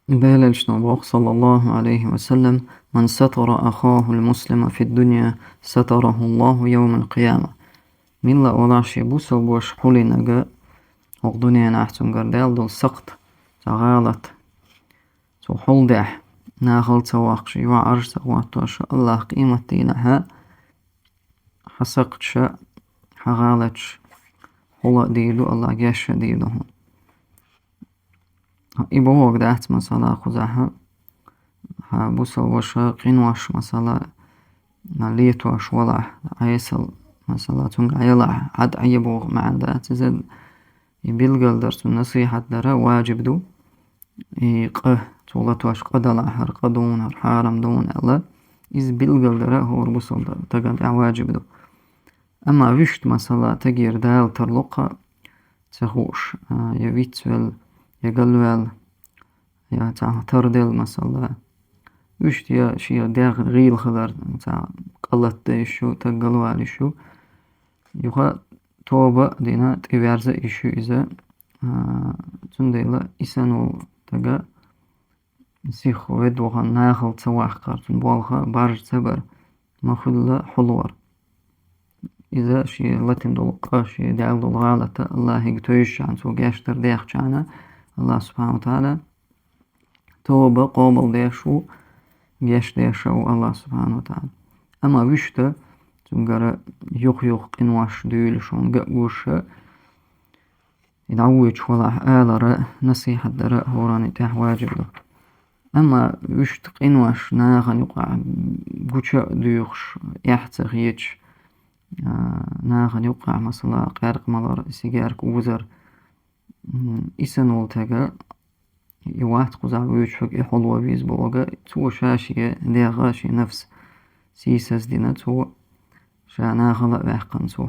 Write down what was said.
بلج نبوغ صلى الله عليه وسلم: من ستر أخاه المسلم في الدنيا ستره الله يوم القيامة. من لا ولاشي بوسو بوش حولي نجا وغدنيا نحتم قردال دول سقط تغالط تو حول دح ناخل تواقش يوا عرش تواقش الله قيمة دينها حسقتش حغالتش حول ديلو الله جاش ديلو إبوغ دحت مثلا خزاها بوسو وش قينواش مثلا ليتواش ولا عيسل مثلا تونغ عيلا عد عيبوغ مع ذات زد يبيلغل درس النصيحة درا واجب دو يقه تولتواش قدلا حر قدون حارم دون الله إز بيلغل درا هو ربوسل تقل واجب دو. أما وشت مثلا تغير دال ترلقا تخوش يويتسول يقلوال يا تردل مثلا وشت يا شي داخل غيل خضر قلت ديشو تقلوال شو يخا توبة دينا تبارز إشو إذا تنديلا إسانو تقا سيخ ودوغا ناخل تسواح قارتن بوالخا بارج تبر مخلا حلور إذا شي لاتن دولقا شي دعال دولغالة الله يقتويش عن سو قاشتر ديخ جانا الله سبحانه وتعالى توبة قوبل ديشو قاش ديشو الله سبحانه وتعالى. أما وشتا تنقر يوخ قنواش ديولشون قوش يدعويش ولا آلر نصيحة درا هوراني تاح واجب له. أما وشت قنواش ناغن يقع قوشا ديوخش يحتغ يتش ناغن يقع مثلا قارق ملار سيجارك وزر إسانول تاقا يوات قزع ويشفق يحلو بيز بوغا تو شاشية ديغاشي نفس سيساس دينا تو شا ناغن بحقن تو